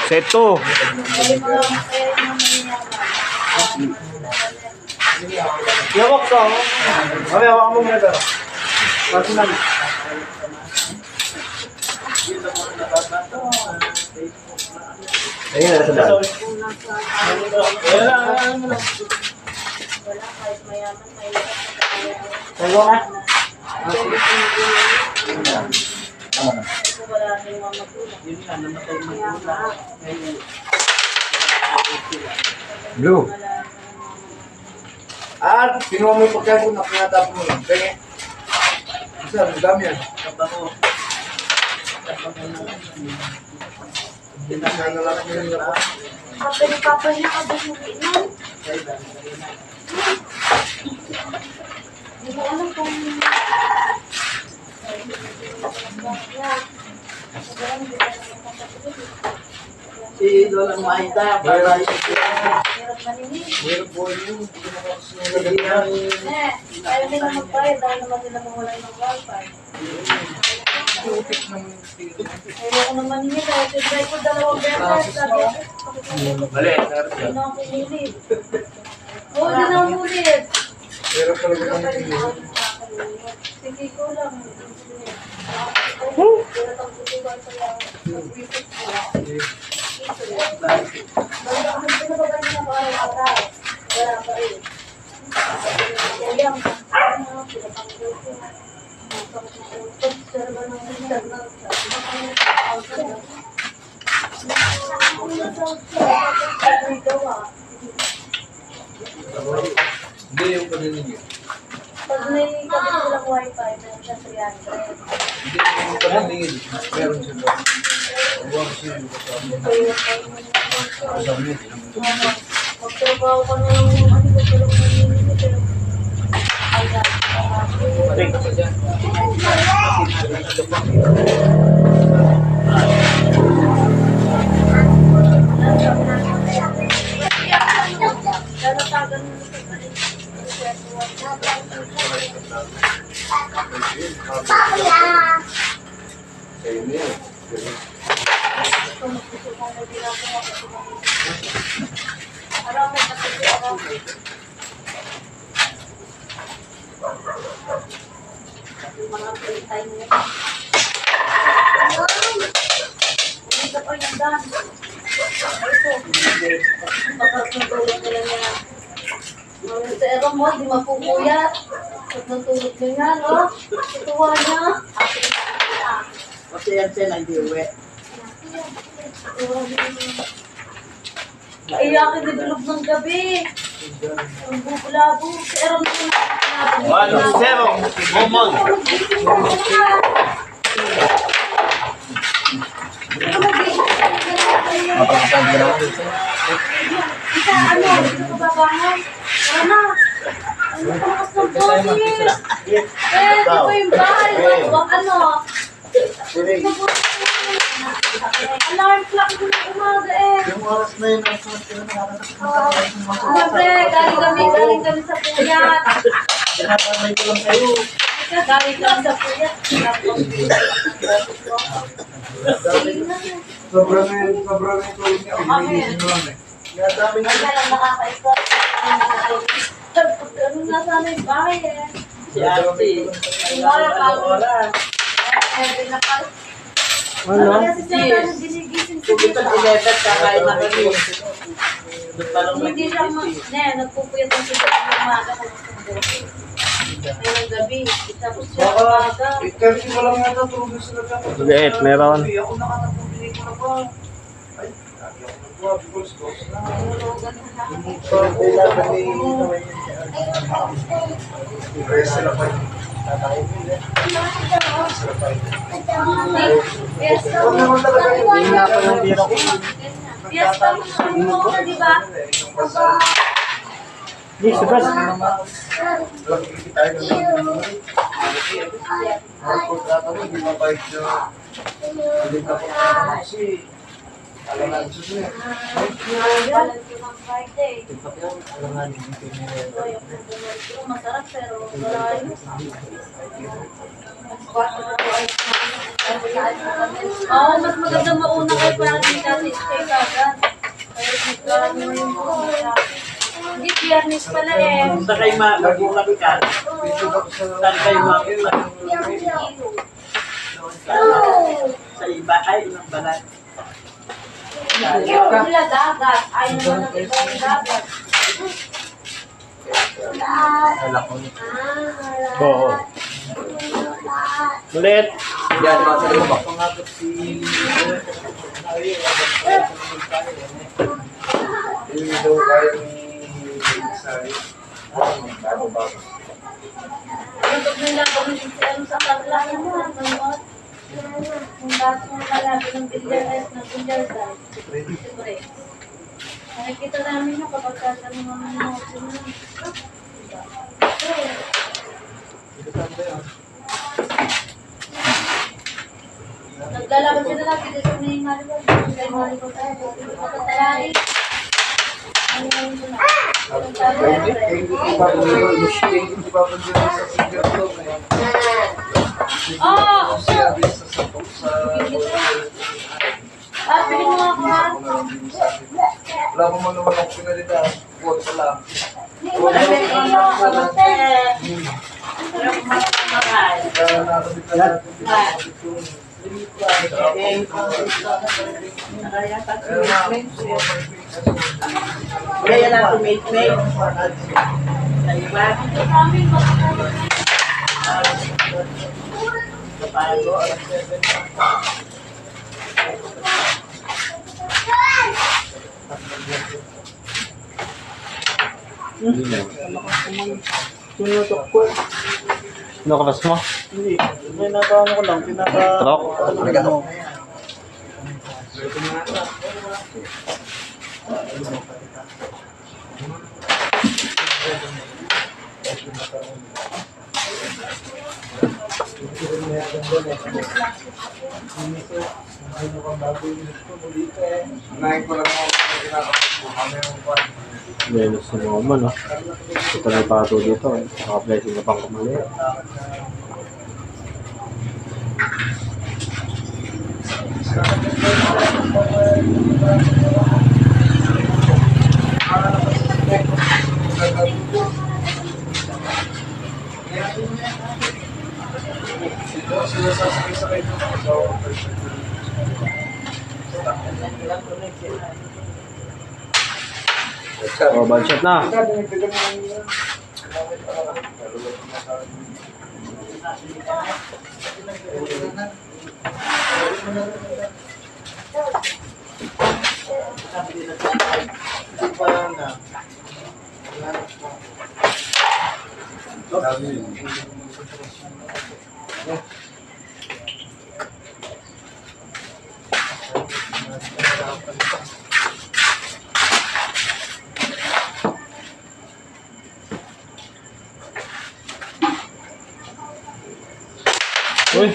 Set 2. Yawak ka. Kami, hawak mo muna ka. Personal. Ayun na, sa daan. Tayo ka? Blue. At pinuha mo yung pagkain ko na pinatapon mo lang. Kaya, isa, ang dami yan. Papa ni Papa niya ka ba yung inan? Hindi mo alam kung... Si Lola Maita, para Hirap maninig. Meron po yun. Ayaw nila magbayad dahil naman nila mawalay ng wifi. Ayaw ko naman niya dahil tinry ko 2 beses. Sabi ako, Mali. hindi na ako ulit. Oo, hindi na ulit. Meron talaga kami pinili. Sige ko lang. Hindi yung paninig. Pag may kapit silang wifi, meron siya 300. Hindi yung paninig. Meron sila. Huwag siya yung kasama. Magtrabaho ka na yung ano ko pero maninigit pero Balik ka pa dyan. Lalatagan mo Sa'yo na yan. mga time niya. Ito pa yung dan. Ito. Pagkakatulog nila niya. Sa ero mo, di mapupuyat. Pag natulog niya, no? Ituwa niya. kasi yan siya nag-iwi. Iyakin ni bilog ng gabi. Ang bubulabo. Sa ero mo na. 1-0. Momon. Isa, ano? Ito ka babangon? Wala na. Ano ka lakas ng boses? Di ba yung bahay? Wag ano? Alarm clock ko na umaga eh. Yung oras na yun, ang sumat ka na nakakatakas. Siyempre, galing kami sa puyat. Tinatamay ko lang kayo. Galing kami sa puyat. Sobrang yung tulog niya. Inigising mo lang eh. Nadami Ay, lang nakakaikot. Ano na sana yung bahay eh. si Archie. Oras. Eh, nakal. Ano? Kasi siya na ginigising si Pupunta Tita. 11, kakain na kami. Doon pa lang Hindi siya nagpupuyat ang sila ng umaga kung gusto mo. Ngayong gabi, tapos siya umaga. Baka, 8:30 mo lang yata tulog sila dyan. Sige, meron. Ako nakatapos ko na ba? Ay, lagi ako nagwa. Because dos na. Sila pa yun. Fiesta Huwag naman talaga yun. Hindi nga pa yung biro ko. Fiesta mo, di ba? Yes, subas. Lagi tayo ng ang kontrata mo, di mabait na. Hindi ka pa kasi alam na gusto niya. Masarap pero malayo. Oo, mas maganda mauna kayo para di kasi stay ka. Marami na yung hindi, biyernes pala eh. Sa kayo magulat ka. Saan kayo magulat? Sa iba ay ng balat. Yung nila dagat. Ayaw naman ng iba yung dagat. Oo. Ulit. Yan, masa mo ba? Pangabot si... Yung daw kayo ni Sari. Bago-bago. Ito nila kung sa kabila naman. Kung dati mo malaki ng bilyares na bilyares. Siyempre. Nakikita namin na kapag katanong naman yung mga naglalaban sila natin dito sa may Maribor. May Maribor tayo. Matatalari. Ano na yun na? Oh! Pili mo ako ha? Wala ko man naman ako pinalita. Huwag pa lang. Wala ko kayo. Kamate. Kaya na si mate. Sa iba. Sa amin, makakaya. Sa pago, alas 7. Ano kapas mo? Hindi. May nakaano ko lang. Trok? Unahin ko lang ako kinakapag kami yung pan. Menos na naman, no? Ito na yung pato dito, eh. Naka-blessing na pang kumali. Sila sasakay ng asawa ko. Oh, bad shot na. Uy,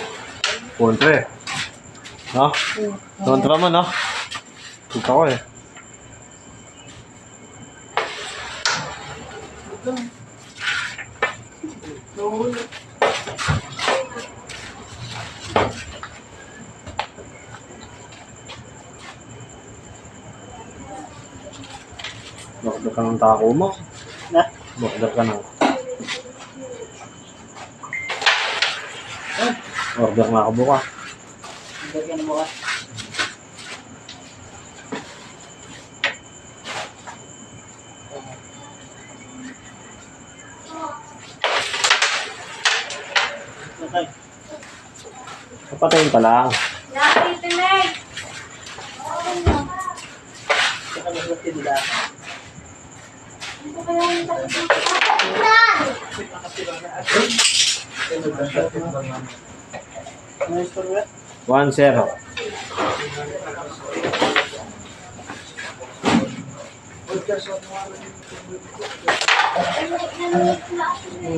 kontra eh. No? Kontra mo, no? Kita ko eh. Bakit ka ng tako mo? Na? Bakit ka ng... Order na ako buka. Lagyan mo ka. Okay. Papatayin pa lang. Nakitinay. Saka naglutin nila. Ito kaya yung takot. 1-0.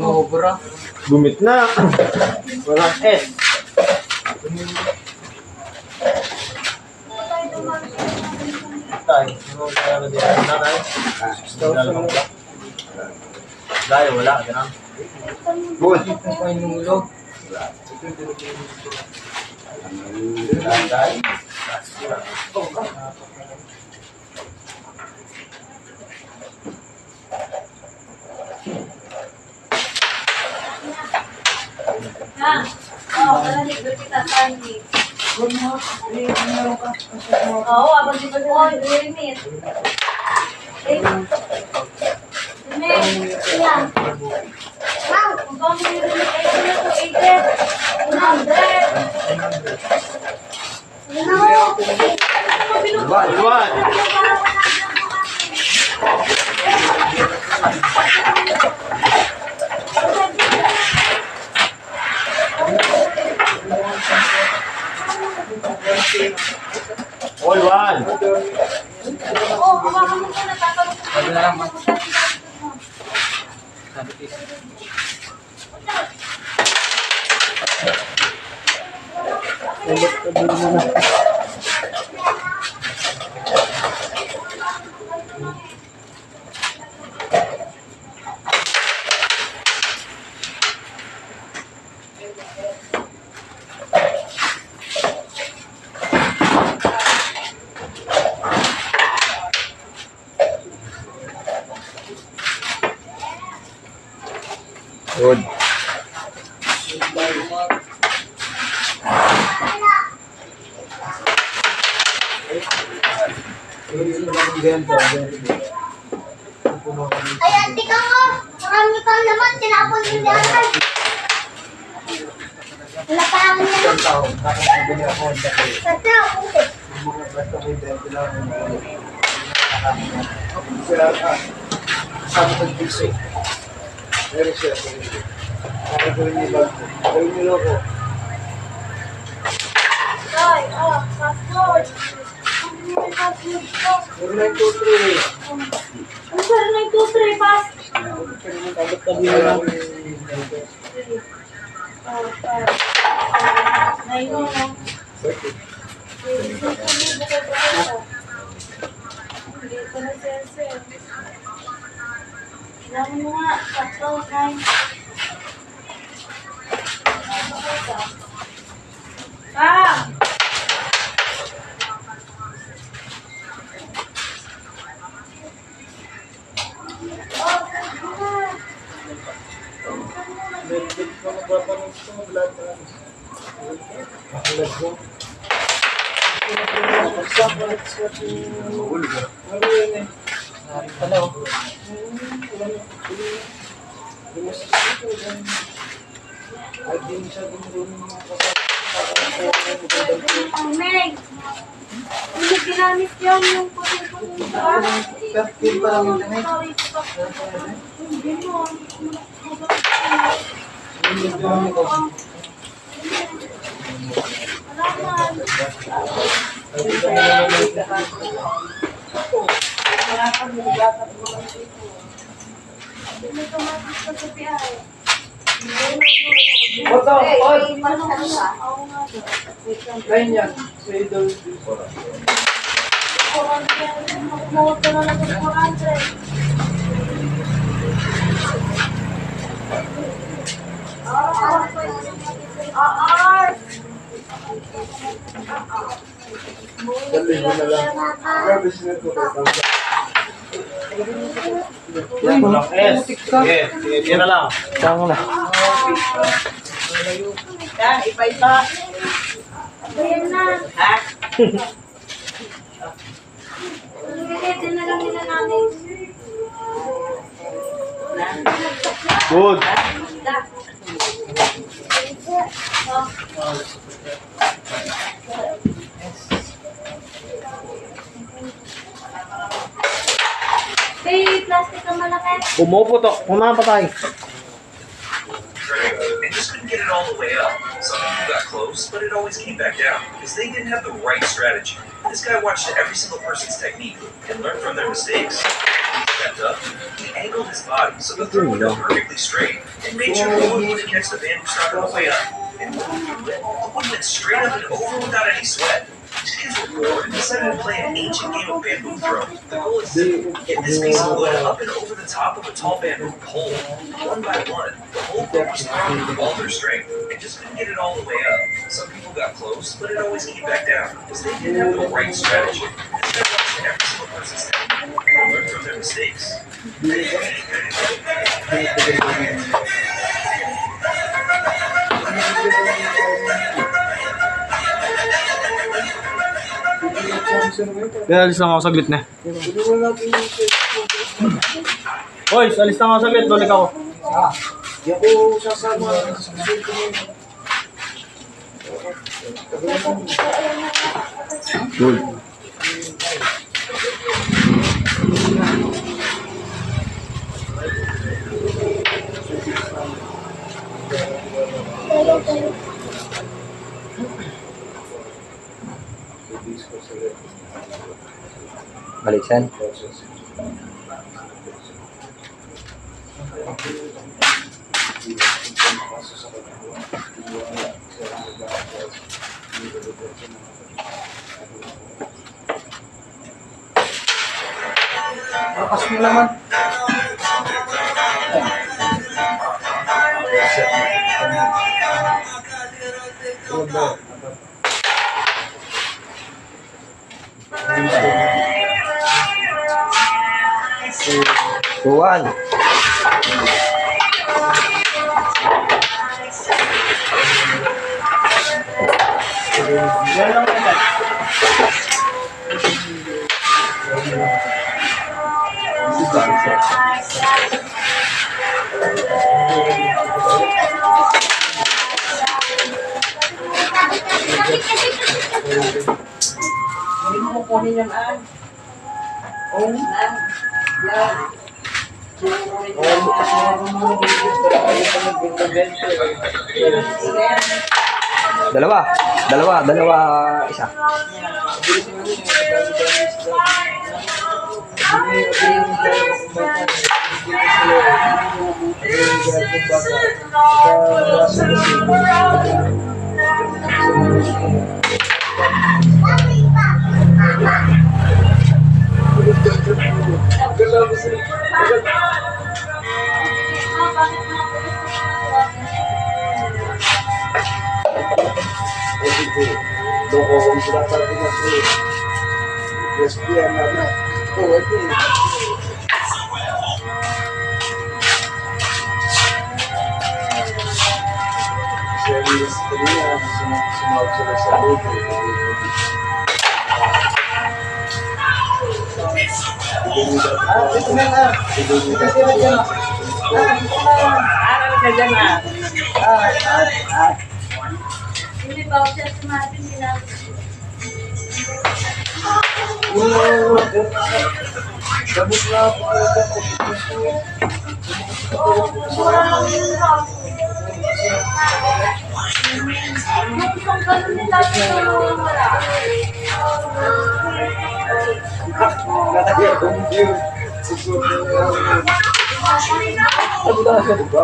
Obra. Gumit na. Walang S. Tay, ano kaya na din na tayo? Dahil wala, ganun. Good. Oo, abang di pa siya nag-limit. Eh, yan. Kung ba may limit, ay ano na to, 100. Iwan. All one. Oo, hawakan mo muna, tatanong ko. Sabi na lang, ma. Sabi ko. Good. Ay, ate ka nga. Marami kang laman. Tinapon mo yan. Wala pa lang yan. Isang taon, nakakabili ako ang dati. Basta, okay. Yung mga basta may dati lang. Sila ka. Kasama ng piso. Meron siya. Nakagawin niyo lang po. Gawin niyo lang po. Ay, password. Ano yung password ko? 4923. Ano sir, 923, pass? Tabi-tabi na lang. Ngayon, no? Hindi ko na sensor. Kailangan mo nga, sakto, kain. Ah! Medbit ko magpapanood ko. Wala pa. Makulag ko. Ano yun eh? Narin pala oh. Ay, di siya dun mga Ang Meg! Hindi ginamit yan yung puting-puting ba? Perfume pa lang yun, Meg. Hindi mo. Alaman. Hindi ko mabis ka sa PI. What's up, what? Oo nga. Kain yan. Sa idol. Magmuot ka na lang sa 400. Dali mo na lang. Grabe sila ko. S. Sige, tira lang. Tama na. Yan, iba-iba. Ayan na. Ha? Ulitin na lang nila namin. Good. Hey, plastic ang malaki. Pumuputok. Pumapatay. And just couldn't get it all the way up. Some people got close, but it always came back down because they didn't have the right strategy. This guy watched every single person's technique and learned from their mistakes. He stepped up, he angled his body so the throw would go perfectly straight and made sure the wood wouldn't catch the bamboo stalk on the way up. And when the wood went straight up and over without any sweat. These kids were bored and decided to play an ancient game of bamboo throw. The goal is simple. Get this piece of wood up and over the top of a tall bamboo pole. One by one, the whole group was throwing with all their strength and just couldn't get it all the way up. Some people got close, but it always came back down because they didn't have the right strategy. This guy watched every single person's technique and learned from their mistakes. Kaya alis lang ako saglit na. Tulungan natin yung Boys, alis lang ako saglit. Tulik ako. Di ako sasama. Good. Balikan. Lakas mo naman. Tuan. Hindi mo kukunin yung Dalawa, isa. Loko kung sinasabi na sa'yo. Lesbian na. Oo, ito eh. Serious kanina, sumawag sila sa loob. Ito na na. aral ka dyan Hindi ba ako siya sumabi nila? Gabot na ako. Yung isang ganun nila ito wala. Nakaya kong view. Siguro na ano na sa diba?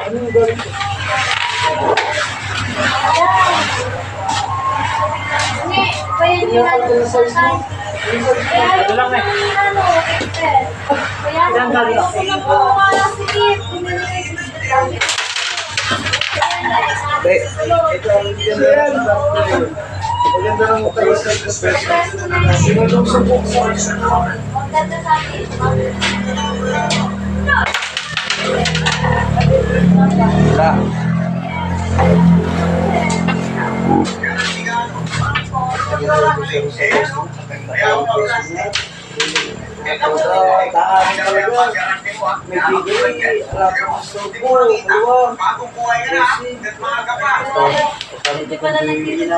Ano yung gawin ko? Hindi, kaya hindi natin sasay. Ito lang eh. Kaya Ilan galing ako? sikit. Ito ang ganda. Maganda ng mukha yung special. Sinulong sa buksa. Maganda sa akin. Isa. Tahan talaga. May bigay. Harap ang sobo. Dalawa. Hindi pala nagtitinda.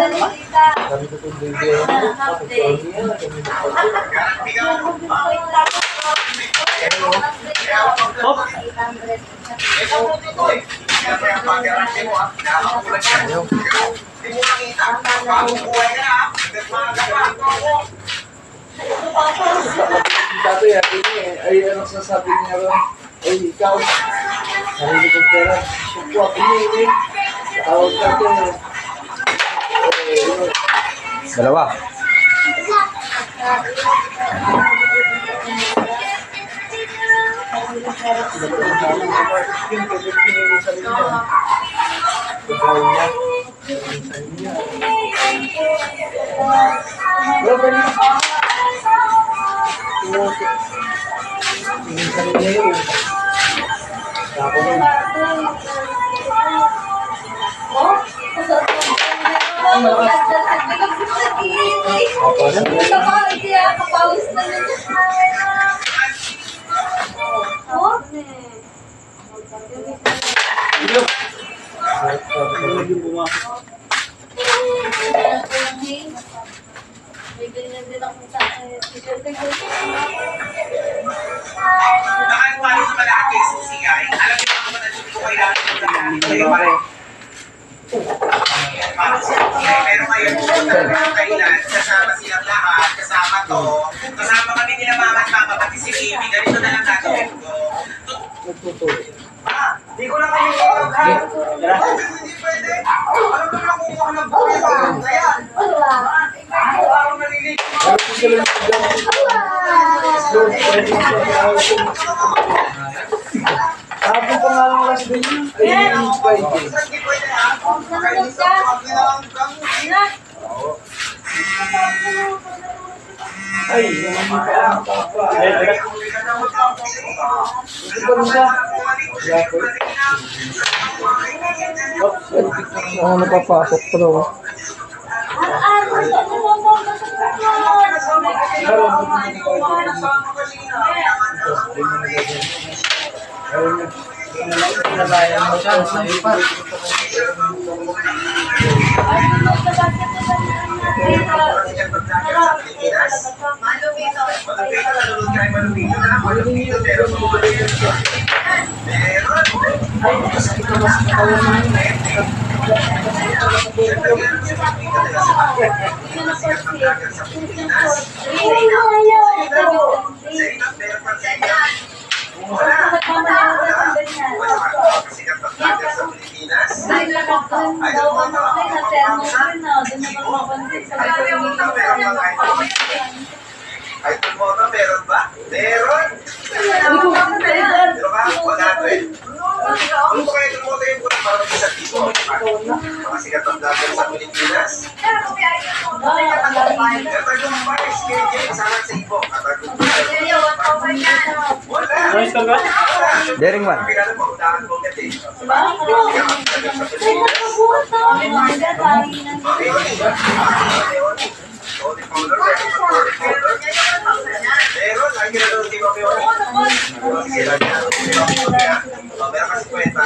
Kami ko itong bigay. Dati ay ano sasabi niya ron? Ay ikaw, sarili kong pera. Supo ako niya eh. Tawag ka ito eh. Dalawa. Nandito ka, kaya kapawis na yun. Oh? May ganyan din akong sa t-shirt. Nakaliwalo sa malaki, susigay. Alam niyo ba naman hindi ko kailangan pero ngayon kailan kasama silang lahat, kasama to, kasama kami nila mama at papa, pati si Amy, ganito na lang gagawin ko. Di ko lang kami hindi pwede. Alam mo na kung ako nagbuhay sa kaya. Ako nalilig. Sabi ko nga lang kasi din yun. Ay, hindi pwede. Hindi pwede ha. Nanonood ka? Ay, naman yung parang papa. Gusto ko rin siya. Ano napapasok pa daw? Nalayan mo siya. Sabi pa. Ay, tumoto, meron ba? Meron! Meron ka? Wala to eh. Ano ba kayo tumoto yung kuna para sa tipo? Mga sikat ng vlogger sa Pilipinas. Katagumpay, SKJ, kasama sa ipo. Katagumpay. Wala! Daring man. Pinala mo, unahan mo agad eh. Tony Fowler, meron, lagi na doon si Mami Oni. Sila niya, meron kasi kwenta.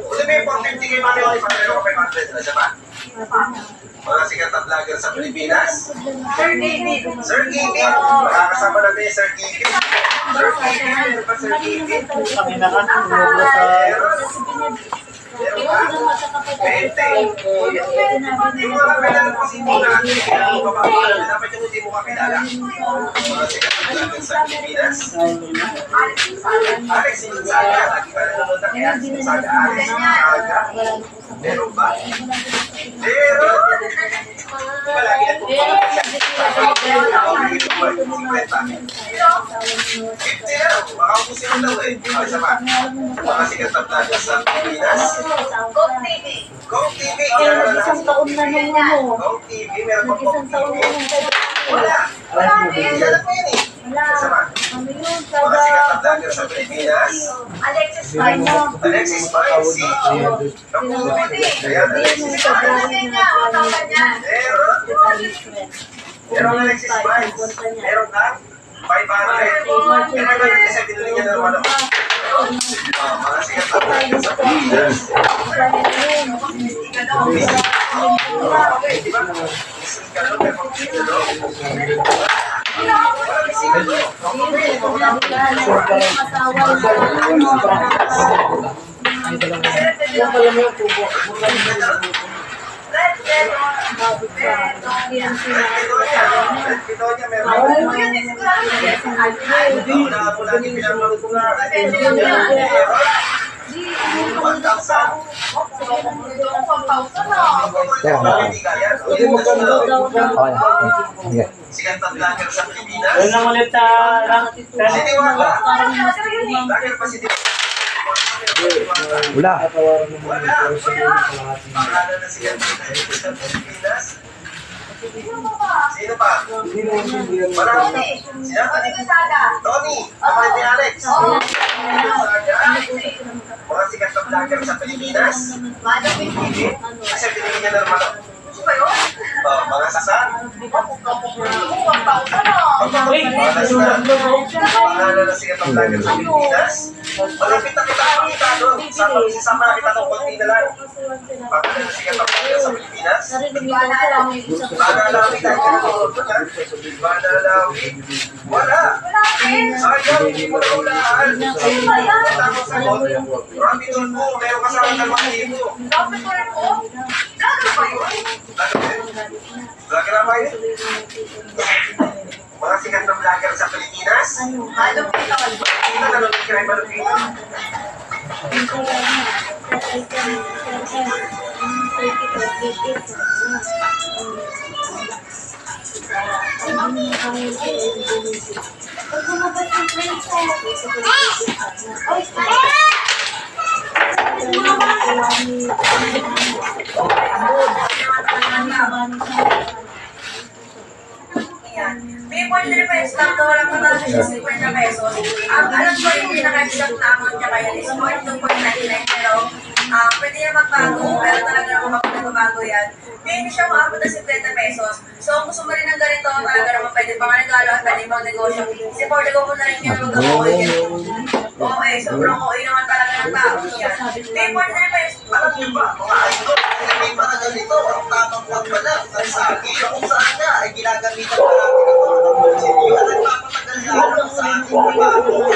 Kung may 450 kay Mami Oni, meron ko 500 na siya pa. Mga sikat na vlogger sa Pilipinas. Sir David, makakasama natin yung Sir David. Sir David, ano ba Sir David? Yung mga kailangan ko si Mona, dapat yung hindi mo kakilala. Mga sikat na vlogger sa Pilipinas. Alex, Sinsaga, lagi ka na namunta kaya Sinsaga, Alex, Sinsaga. Meron ba? Meron! Palagi na baka ubusin mo daw eh. Ay, isa pa. Mga sikat na vlogger sa Pilipinas. Go TV! Isang taon na nung ano. Go TV, meron pa Go Isang taon na TV. nung Wala! Hindi alam mo yun eh. wala. Isa pa. Ano yun? Mga sikat na Kada... vlogger sa Pilipinas. Alexis Pino. Alexis Spicy. Ayan, Alexis Spicy. Meron. Meron Alexis Spice. Meron ka? 500. Meron ba yun kasi binili niya na naman ako? Mga sikat na vlogger sa Pilipinas. Okay, di ba? Isang kalong, may pang-video, no? Wala bisita, no? Yan pala mo yung tubo. Pinonya, meron. Wala po lagi pinapalot ko nga. Hindi mo ka na. Okay. Sige. Sikat na vlogger sa Pilipinas. Yun lang ulit sa lang. Si Diwata. Vlogger pa si Diwata. Wala. Wala. Pangalan na sikat na vlogger sa Pilipinas. Sino pa? Hindi mo hindi yan. Marami. Sino? Tony. Kapatid ni Alex. Mga sikat na vlogger sa Pilipinas. Kasi binigyan niya ng manok. Mga Saan? Pangalan na sikat ng vlogger sa Pilipinas. Malapit na kita makita doon. Sasama na kita ng konti na lang. Pangalan na sikat ng vlogger sa Pilipinas. Manalawin tayo ka na. Manalawin. Wala. Ayaw, hindi mo na ulaan. Tamang sagot. Marami doon po. Meron kasama ng mga libo. Vlogger pa yun? Vlogger na ba yun? Mga sikat na vlogger sa Pilipinas? Kita na lang kaya malupito. May 43 pesos lang to, walang matalo siya 50 pesos. Alam ko yung pinaka-exact na amount niya kaya is 42.99 pero pwede niya magbago, pero talaga naman magbago yan. Hindi siya maabot ng 50 pesos. So kung gusto mo rin ng ganito, talaga naman pwede pang regalo at pwede pang negosyo. Siporte ko na rin yung mag-amoy. Okay, sobrang okay naman talaga ng tao yan. May 43 pesos. Alam niyo ba, mga idol, hindi pa na ganito ang tamang pagpala ng sagi kung saan nga ay ginagamitan pa natin ito ng bolsilyo at nagpapatagal lalo sa ating bago.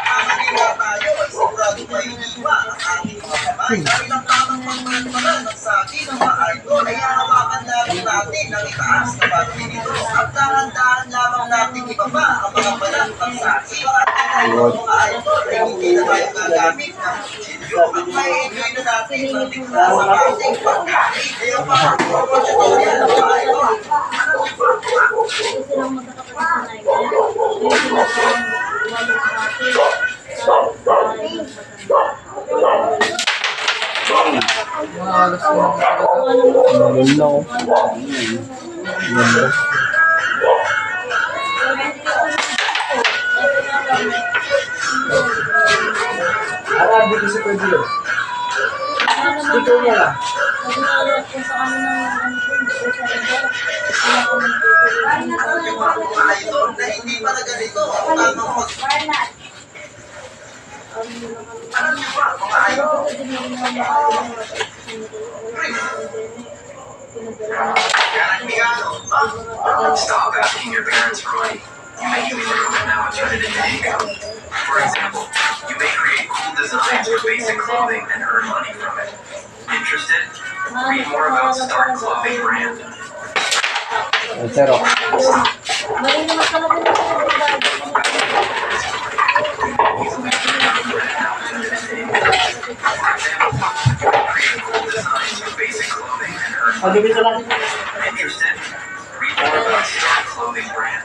Mamaniwa tayo ay sigurado mahiniwa ang ating mga kamay dahil ang tamang pagpala ng sagi ng mga idol ay hahawakan lamang natin ng itaas na bagay nito at dahan-dahan lamang natin ibaba ang mga balat ng sagi. Mga idol ay hindi na tayo gagamit ng bolsilyo at may enjoy na natin maligtas sa ating pagkain. Kaya pa, tutorial ng mga idol. Silang magkakapagsanay. Meron lang. Ganda. Arabi kasi pwede yun. Sticker niya lang. Alam niyo ba mga idol na hindi pa na ganito ang tamang pagpala? Alam niyo ba mga idol? Stop asking your parents for money. You may use your equipment now and turn it into income. For example, you may create cool designs for basic clothing and earn money from it. Interested? Read more about Start Clothing Brand. Zero. Mali naman pala din ako. Easily turn your brand now and turn it into income. For example, create cool designs for basic clothing and earn money. Dito lang. Interested? Read more about Start Clothing Brand.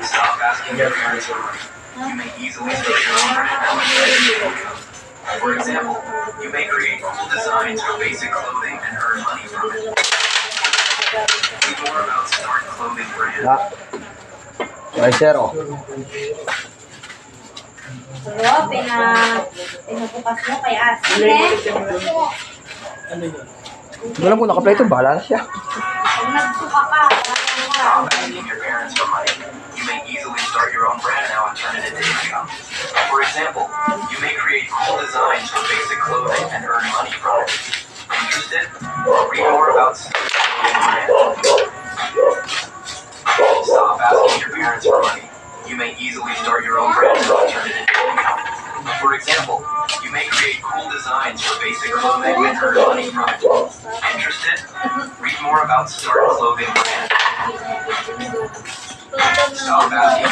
Stop asking your parents for money. You may easily start your own brand now and turn it into income. For example, you may create cool designs for basic clothing and earn money from it. Read more about Start Clothing Brand. Ay, zero. Pero, pinupukas mo kay Asine. Ano yun? Hindi alam kung naka-play ito, bahala na siya. Pag nagsuka ka, Stop asking your parents for money. You may easily start your own brand now and turn it into income. For example, you may create cool designs for basic clothing and earn money from it. Interested? Read more about Start Clothing Brand. Stop asking your parents for money. You may easily start your own brand now and turn it into income. For example, you may create cool designs for basic clothing and earn money from it. Interested? Read more about Start Clothing Brand. Stop asking.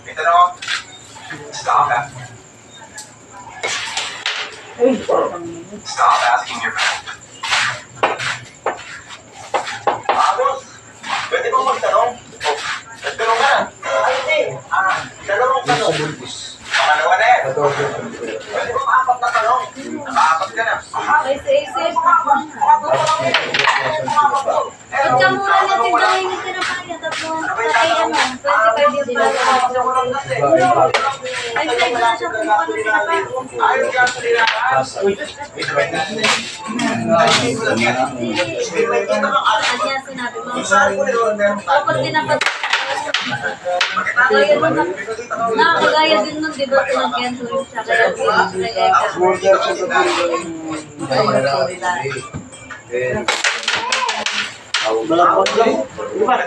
Ito na ako. Stop asking. Stop asking your parents. Boss, pwede bang magtanong? Nagtanong ka na. Ay, hindi. Dalawang tanong. Pangalawa na yan. Pwede bang apat na tanong? Nakaapat ka na. Okay, safe. Pagkamura natin gawin yung tinapaya, tapos ay 25 din lang. Ay, Isa na siya kumuha ng sinapa. Ayaw ka sa nila. Kanya sinabi mo. Kapag tinapat kagaya nun, nakakagaya din nun, di ba, tinagyan ko rin siya, kaya pinag-eka. Malapot lang. Di ba? Yan.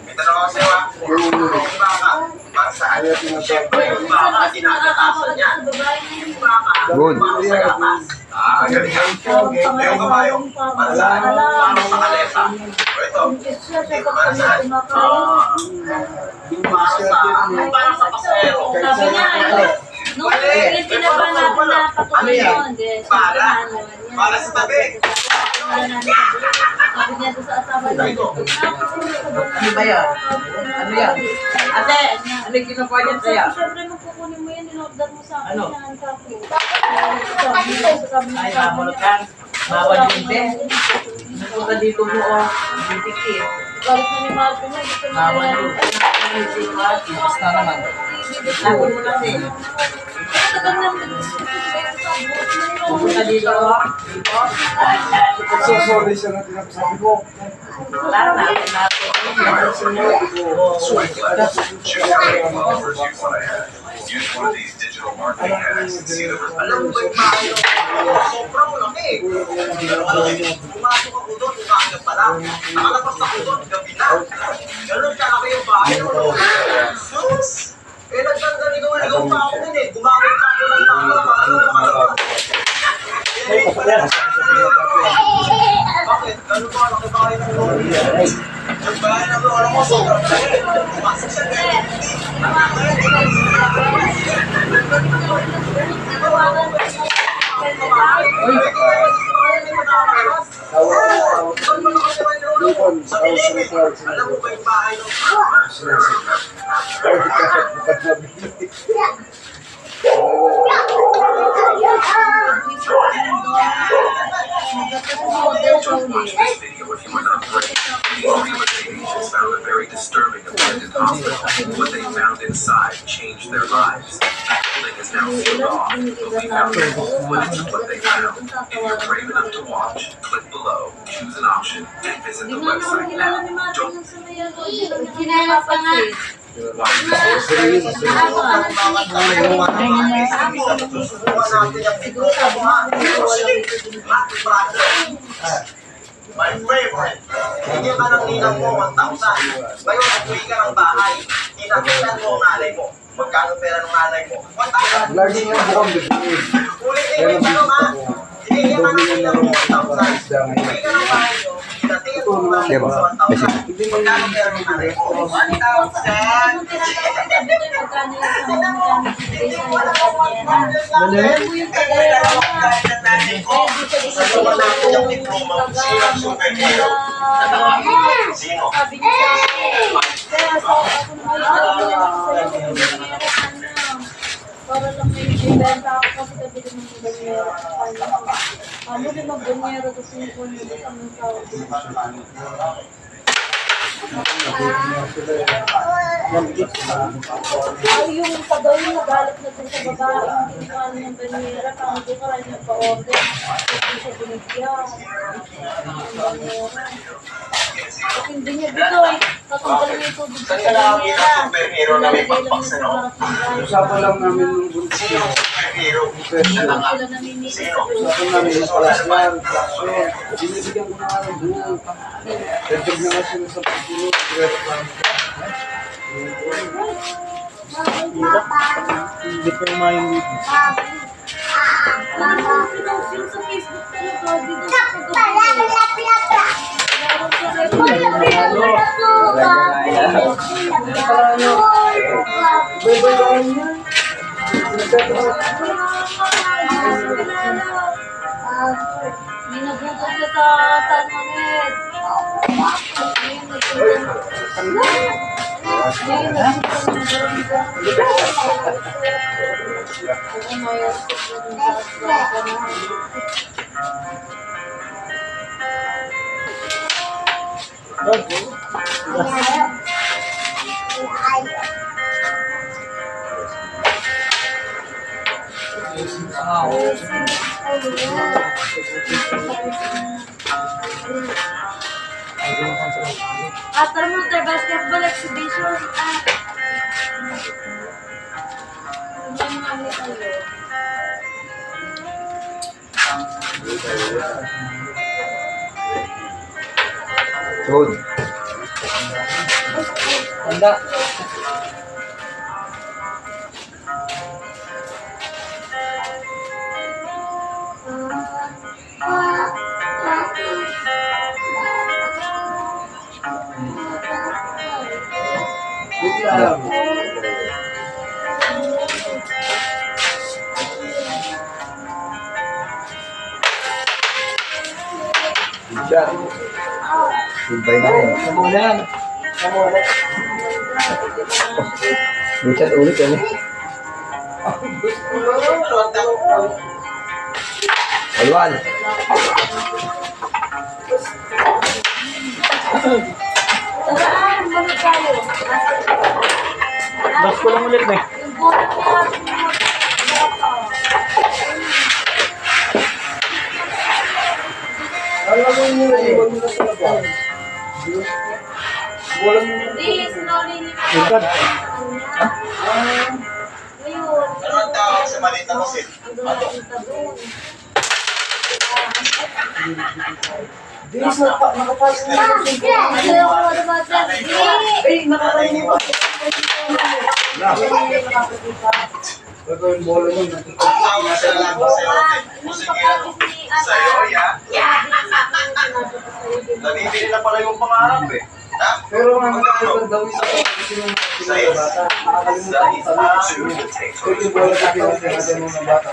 May tanong ako sa'yo, ha? Yung baka, para saan? Siyempre, yung baka, ginagatasan niya. Yung baka, Good. para sa gatas. Galing yan. Yung kabayo, para saan? Para sa kalesa. O ito, para saan? Para sa pasero. Sabi niya, nung yung tinapa natin na patuloy yun, Para sa tabi. sabi niya doon sa asawa niya, Ano ba yan? Ano yan? Ate, ano yung kinukuha niya sa'yo? siyempre nung kukunin mo yan, in-order mo sa akin Ano? yan, sabi Ay, mamulot ka. Bawal din, be. Napunta dito mo, oh. Bitikit. galit na ni Marco niya, gusto na Bawal din. Basta naman. Lagot mo kasi. Pupunta dito, oh. Dito. Sorry siya na tinapasabi ko. Wala na. Natin. Choose any one of the first use what I have. Use one of these digital marketing hacks and see the Alam mo ba yung bahay ng sobrang laki? Pumasok ako doon, umaga pa lang. Nakalabas ako doon, gabi na. Ganun kalaki yung bahay ng sus! Eh, nagdandaligaw-ligaw pa ako dun eh. Gumamit pa ako ng tama para makalabas. Bakit? Ganun ba? Laki bahay ng lori. Yung bahay ng lori mo, sobrang laki. Pumasok siya ganyan. Alam mo ba yung bahay ng Watch this video if you were not ready. These three Asians found a very disturbing abandoned hospital. What they found inside changed their lives. The building is now sealed off, but we found the full footage of what they found. If you're brave enough to watch, click below, choose an option, and visit the website now. Don't Kinalas ka nga. watch this. My favorite. Hindi ka ng ninang mo 1,000. Ngayon, nag-uwi ka ng bahay. Tinapitan mo ang nanay mo. Magkano pera ng nanay mo? 1,000. Lagi nga bukang bibigay. Ulitin mo yung tanong ha. Hindi ka ng ninang mo 1,000. Uwi ka ng bahay mo. Tinapitan mo ang nanay mo sa 1,000. Magkano pera ng nanay mo? 1,000. Sino? Sabi niya sa akin, kaya sa ako para lang may ibenta ako kasi kabili ng banyera. Ano din mag-banyera kasi yung kung hindi kami tawag. Yung pagaw yung nagalit na dun sa babae, hindi ko alam ng banyera, kung hindi ko rin nagpa-order, hindi siya binigyan. Kasi hindi niya bigay, tatanggal niya ito dun sa Saan ka nakakita banyera. ng superhero na may pakpak na no? Usapan lang namin nung buntis Sino niya. ang superhero? Sila namimili sa Usapan namin yung palasyan, traction. Binibigyan ko na nga ng buo. Dagdag na nga sila sa pagpulot. Hindi ko yung mga Yung sa Facebook talaga, dito sa pagkakas. May nagugot ka sa Tanmangit. Water basketball exhibition. Good. Tanda. Siya. Goodbye na rin. Kamulan. Kamulan. Luchat ulit yan eh. Alwan. Tara, balik tayo. Bas ko lang ulit na eh. Yung buhay niya. Ang lagay nyo na iwan nyo na sa labas. Wala mo na. Hindi, sinuli niya. Ikad. Ngayon. Ano ang tawag sa maliit na masin? Di, nakapasok na. Ayaw ko dumating. Ay, nakakalimutan. Gagawin bola nun. Ang tawag sa labas sa yote. Nung Sige, pagkakis ni sa yoya. Nabibili na pala yung pangarap eh. Ha? Pero nga magkakaroon daw isa kasi yung mga bata. Nakakalimutan ko sabi. Kaya yung bola sa pinagin natin mga bata.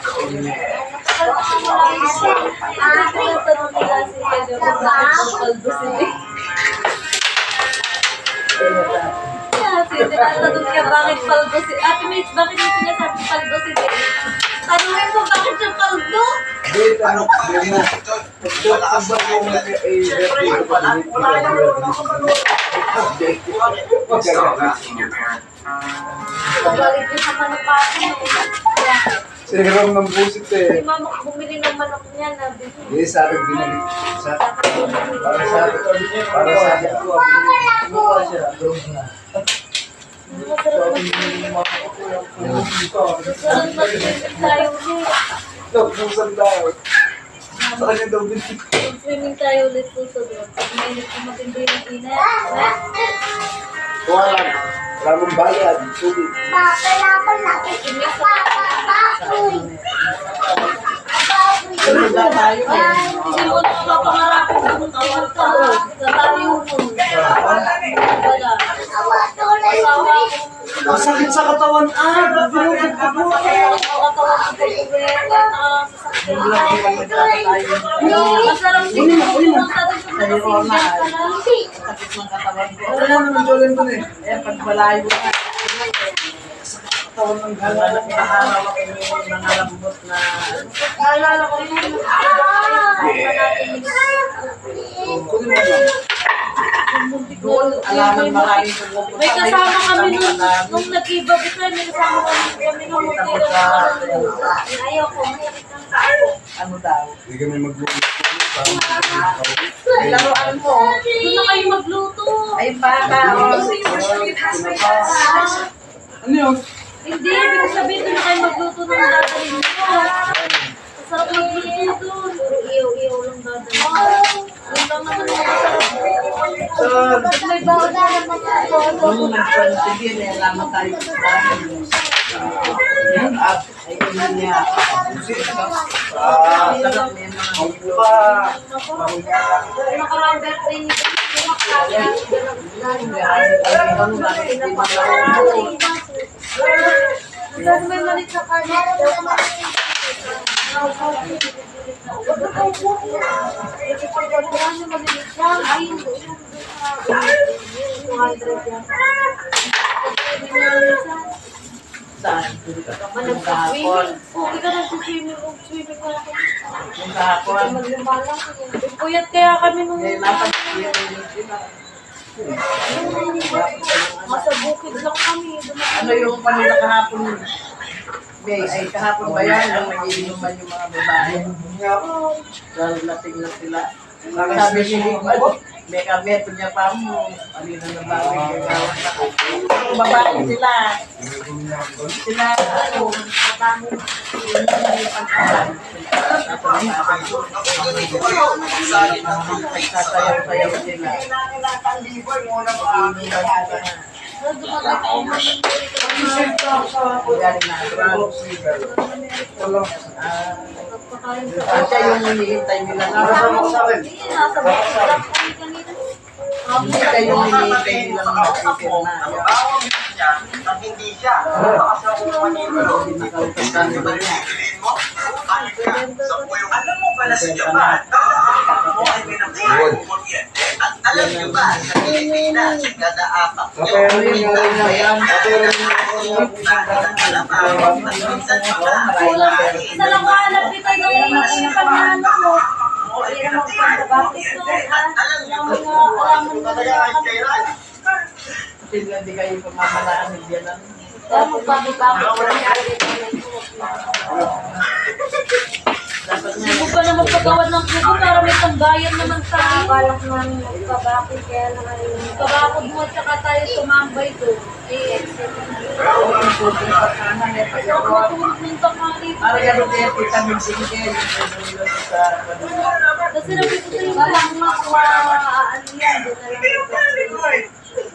Tinatanong niya bakit paldo si... Ate Mitch, bakit yung sinasabi paldo si Dave? Tanungin mo bakit siya paldo? Wait, ano? Bakit Wait na. ito? Malakas na yung Siyempre, wala Stop asking your parent. Galit niya sa manupati. Si Ram ng busit Si eh. mama bumili ng manok niya na bili. Hindi, sa akin binalik. Para sa akin. Para sa akin. Kumuha siya. Doon na. Susunod mag-swimming tayo ulit. Nagpusan tayo. Sa kanya daw binalik. Mag-swimming tayo ulit susunod. Pag may matindi ng inat. Kuha lang. Wala mong bayad. Sulit. Papalapan natin. Papapapoy. Hindi mo na mapangarapin kung tawag ka. Sa tayo mo. Wala. Asawa ko. Masakit sa katawan. Binubog ko po. Katawan ko masarap din yung pumunta doon sa mga singgap ka na. Sakit ng katawan ko. Wala naman Jolen dun eh. Eh, pag malayo ka, Katawan ng hawak gala. hawak yung mga lambot na Naalala ko yun. Kunin mo lang. doon, alaman maraming pumupunta. May kasama kami nung nag-iba kita, may kasama kami nung ayaw ko. Ano daw? Hindi kami magluto. Laruan mo. Doon na kayo magluto. Ay, baka. Ano yun? Hindi, ibig sabihin doon na kayo magluto ng dadalhin mo. Masarap magluto doon. Iyo-iyo lang dadalhin. Doon lang naman yung masarap. Saan? Pag may bawal na naman ako. Nung nagpapagin, eh, alaman tayo sa bahay. Yan, at ay yun niya. Sarap niya mga Nakarang birthday ni Kaya. Hanggang may malit sa kanya. saan. Yung kahapon. Okay ka nag-swimming. Swimming ka ako. Yung kahapon. Maglumalang. Puyat kaya kami nung Eh, dapat yun. nasa bukid lang kami. Ano yung kanila kahapon? Ay, kahapon ba yan? Nang nagiinuman yung mga babae. Dahil lasing na sila. Sabi niya, may kameto niya pa mo. Alina na babae kay gawan na. Ang babae sila. Sila, sasayaw-sayaw sila. Galing na drugs. Siya yung hinihintay nila. Siya yung hinihintay nila ng makikirna. Nang hindi siya. Baka sa manilo. Alam mo pala sa Japan, buhay mo ng kuryente. At alam niyo ba, sa Pilipinas, kada apat Pero yung gawin na yan, Isa lang kahanap dito yung panahan mo. Hindi na magpapabakit to. Alam mo sila di kayo pamahalaan ng biyanan. Dapat Hindi nga, mo pa na magpagawad ng kubo para may pangbayad naman tayo. Balak ng kabakit kaya na kayo. Kabakod mo at saka tayo sumambay doon. Pumunta ka dito. para gano'n kaya kita minsigil. Kasi nabi ko sa'yo, alam mo kung ano yan. Doon na lang.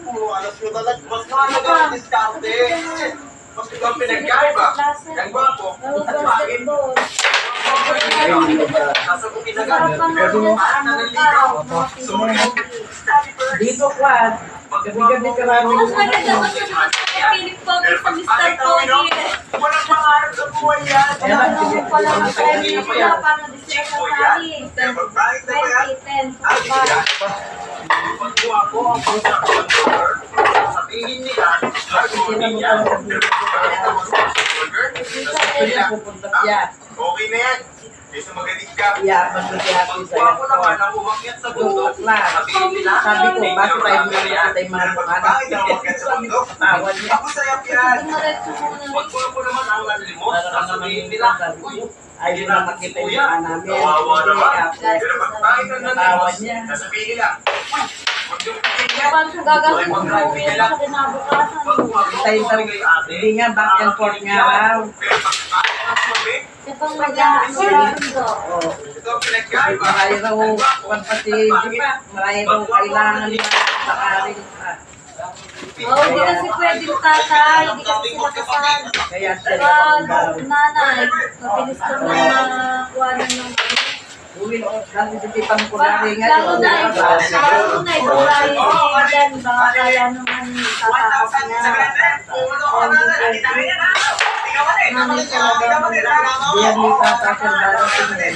Puro alas ko talaga. Mas mahalaga ang diskarte. Mas ito ang pinagkaiba. Ang gwapo. Basketball. Nasa kong pinagkaiba. Dito, Juan, gabi-gabi karami. Mas maganda ko sa mga piling pogi sa Mr. Pogi. Walang pangarap sa buhay yan. Ano mo pala ang time niya kaya paano di sila kasali. 20, 10, 5. Pagkuha ko ang construction worker, sabihin nila, Pupunta siya. okay na yan. Kasi magaling ka. Iyaman mo siya sa Pagkuha ko naman ang umakyat sa bundok, sabihin nila, Sabi ko, bakit tayo mga tayo mga bakit ang umakyat sa bundok? Tawan niya. Ako sayap yan. Dumaretso muna. Pagkuha ko naman ang nalimos, sasabihin nila, uy, Ayaw na makita yung mga namin. kawawa naman. Hindi, Pero pag tayo ng nalimos, sasabihin nila, uy, huwag yung pagkakita. Paano siya gagawin mo sa kinabukasan? Hindi nga, back and forth nga raw. Siya pang mag-aasundo. Ito ang pinagkaiba. Marami raw, pati, di ba? Marami raw kailangan niya sa karin. Oo, hindi kasi pwedeng tatay. Hindi kasi sila kasal. Kaya siya Pag nanay, mabilis ko na makuha na ng uwi, nasisipan ko na rin nga. lalo na ito tayo dyan, baka kaya naman tatakas na. Nanay talaga. Diyan may tatakil darating eh.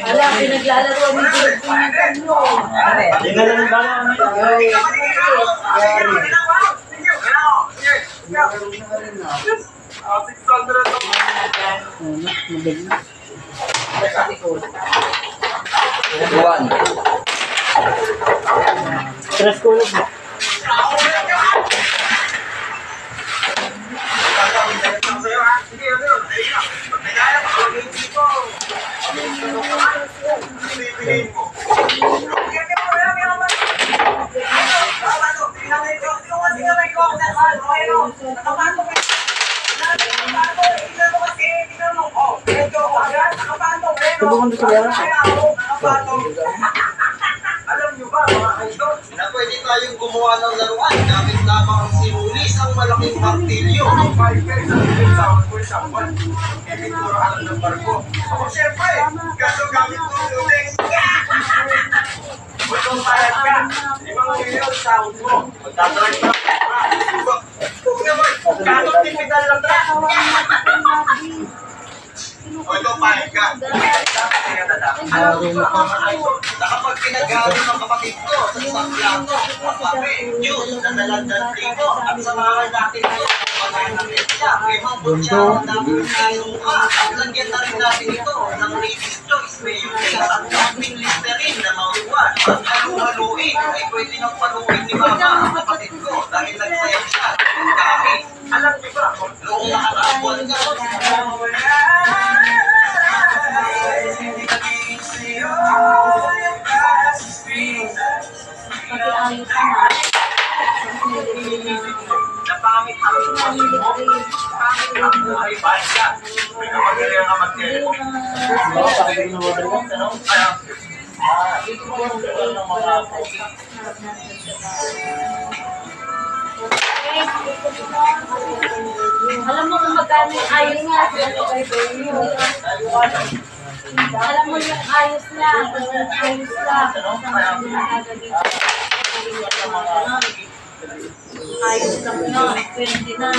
Wala, pinaglalaro mo yung pinagpinitan mo. Juan. Alam nyo ba mga idol, na pwede tayong gumawa ng laruan gamit lamang ang sinulis ang malaking martilyo. 5 pesos ang pinagsawan ko sa buwan. Ibinturahan ng barko. Ako siyempre, kaso gamit ko yung uling. Kung payag ka, 5 milyon sahod mo. Magdadrive ka. Kung naman, kaso tipidal lang tra. O ito payag ka. Alam mo ba mga idol, na kapag pinag-aaral ng kapatid ko sa isang plato, kape, juice, na nalandan primo, at samahan natin ngayon ang pananakit siya, kay Mambutsya, ang dami ng mukha, at lagyan na rin natin ito ng Lady's Choice, may yung at daming Listerine, Ang halu-haluin ay pwede nang paluin ni Mama ang kapatid ko dahil nagsayang siya ng kahit. Alam niyo ba, noong nakaraang buwan nga, Pati ayos na. napangit ang sitwasyon mo. Pangit ang buhay banda. May kapagaling ang mag-tele. Alam mo kung magkano yung ayos nga. Alam mo yung ayos niya. Ayos lang yun. 20 na.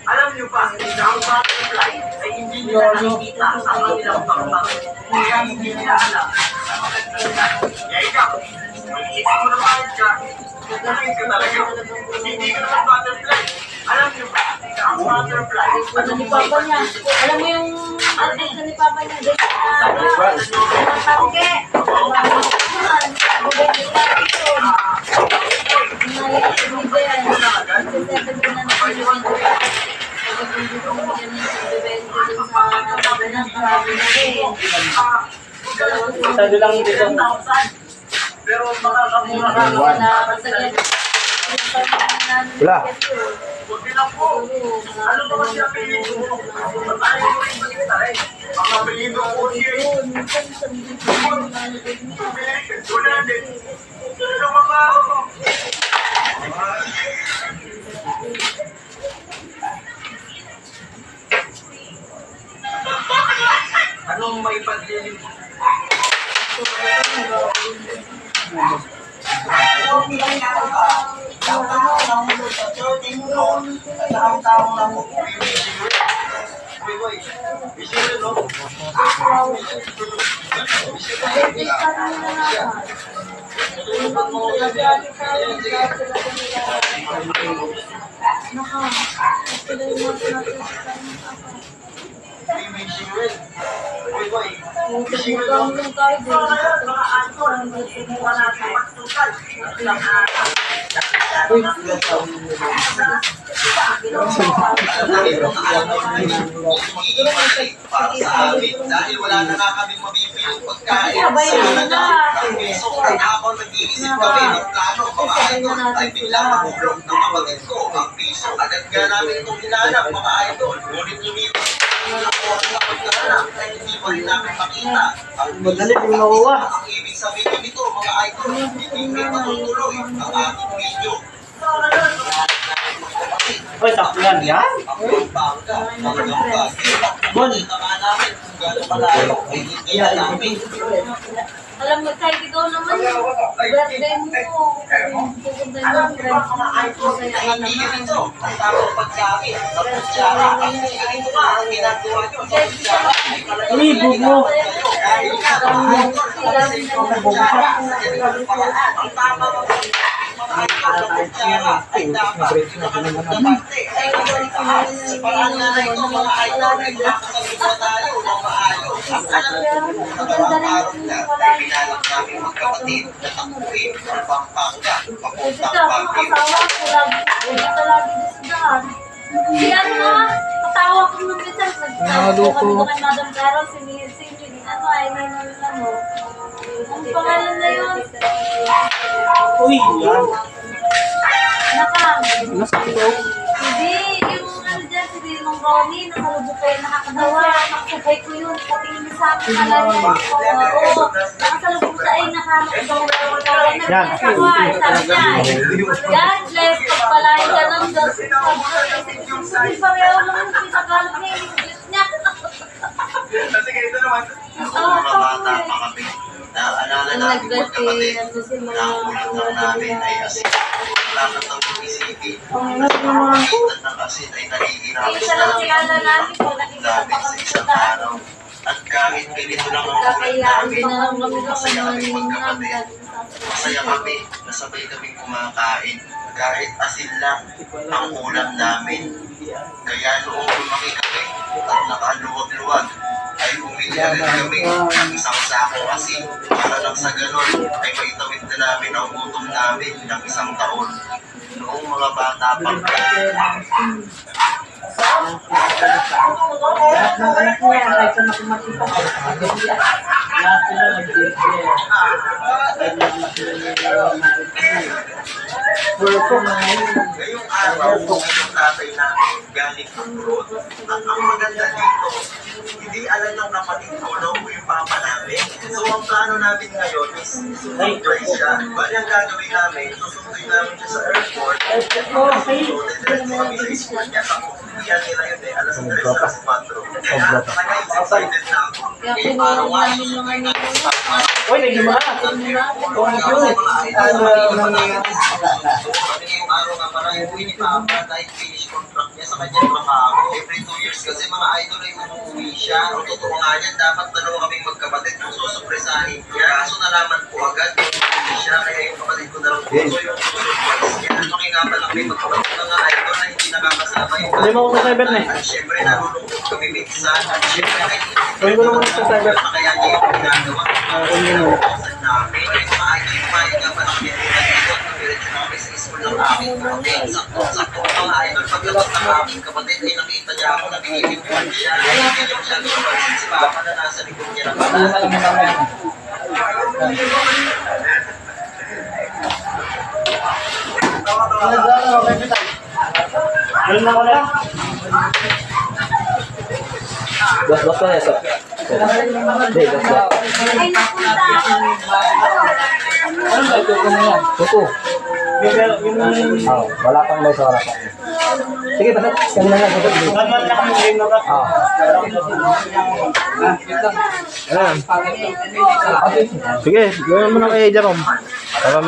Alam niyo ba, ang butterfly ay hindi nila nakikita ang kanilang pangpang. Kaya hindi nila alam. Kaya ikaw, mag-isip mo naman dyan. Gagawin ka talaga. Hindi ka naman butterfly. Alam niyo ba, ang butterfly. Ano ni Papa niya? Alam mo yung ano ni Papa niya? Tangke. Sabi lang dito. Pero makakamura ka. Wala. Buti lang po. Ano ba kasi ang pinili mo? Paano mo rin magkitay? Ang apelido ko siya. Wala din. Ano mga ako? Anong may pagdilim? Para sa amin, dahil wala na nga kaming mabibilang pagkain. Ang piso ay ako nag-iisip kami ng plano mga idol ay biglang mahulog ng kapatid ko ang piso. Agad nga namin itong hinanap mga idol. Ngunit lumipas ako sa pagkahanap ay hindi pa rin namin makita. Ang Madali yung nakuha. ang ibig sabihin nito mga idol, hindi matutuloy ang aking video. Uy, sakto yan. Yan? Ang bangka, mga gamba, nakita nga namin kung gano'n malayo ay hindi na namin. Alam mo, kahit ikaw naman yung birthday mo. Pupunta yung friends mo. Masaya ka Hindi naman. ito ang tamang paggamit ng kutsara. Ito nga ang ginagawa nyo sa kutsara ay talagang Uy, bubo. dahil nga mga idol, ang kutsara sa ganitong paraan. Ang tamang mga idol ng kutsara ay dapat pinakabante ay kapalitahan. Sa paraan nga na ito mga idol ay makakasalit na tayo ng maayos. Ang alam nyo, magandang araw na ay pinalang namin magkapatid na takuin ang Pampanga papuntang Ikaw, ang Baguio. asawa ko lagi. Dito lagi disidahan. Si ano nga, asawa ko nung minsan. Nagsasabi ko kay Madam Carol, ano ay, ano. Ang pangalan na yun. Uy, yan. Nakang. Nasakto. Hindi, yung ano dyan, si Dinong Ronnie, nakalubog kayo nakakadawa. Nakasabay ko yun, patingin niya sa akin talaga. Oo, nakasalubog sa ay nakakadawa. Nagsasawa, sabi niya, God bless, pagpalain ka ng Diyos. Sabi pareho lang yung pinagalag niya, yung Diyos niya. Sige, ito naman. Mga bata pa kami. Naalala namin magkapatid. Nakulang lang namin ay asin. Wala ka tawag isipin. Ang ng asin ay nahihirapan Isa lang kilala namin, pag nakikita pa namin sa kami sa isang daan. araw. kahit ganito lang ang Kakailangan namin, ko na lang kami masaya kami ng magkapatid. Masaya kami, nasabay kaming kumakain. Kahit asin lang ang ulam namin. Kaya noong lumaki kami at nakaluwag-luwag, ay bumili agad kami ng isang sakong asin para lang sa ganon ay maitawid na namin ang gutom namin ng isang taon. Noong mga bata pa Lahat ng anak niya, kahit sa matematika, lahat sila nag-declare. Kahit Purpo na ngayon. ngayong araw, yung tatay namin galing abroad. At ang maganda dito, hindi alam ng kapatid ko na yung papa namin. So ang plano namin ngayon is surprise siya. Bali ang gagawin namin, susunduin namin siya sa airport. Diretso kami sa school niya. Sa kukulian nila yun eh, alas 3 sa alas 4. Kaya talaga excited na ako. Kaya Ngayong araw nga, namin yung susunduin ano. namin sa papa. Uy, naging mga. So, kami ngayong araw nga para iuwi ni Papa dahil finish contract niya sa kanyang trabaho. Every 2 years kasi mga idol ay umuwi siya. Ang totoo nga niyan, dapat dalawa kaming magkapatid kung susupresahin niya. Kaso nalaman ko agad yung umuwi siya, kaya yung kapatid ko na lang po yung surprise niya. Makinga pa lang may magkapatid mga idol na hindi nakakasama yung Hindi mo ako sa cyber na eh. At syempre nalulungkot kami minsan. At syempre ay Uy, ko naman sa cyber. kaya niya yung ginagawa. Namin, yung mga idol, kumain nga pa namin dito. Diretso na kami sa school ng aming kapatid. Sakto mga idol, pagkabot ng aming kapatid, ay nakita niya ako na binibigyan siya. Hindi niya masyado napansin si Papa na nasa likod niya ng Yun na ko na. Bas na yan, sir. Hindi, bas na. Ay, napunta. Ano ba ito? Ano yan? Tuto. Wala pang may sa wala pang. Sige, basta. Kami na lang. One-one lang yung game na ba? Ayan. Sige, gawin mo na kay Jerome. Para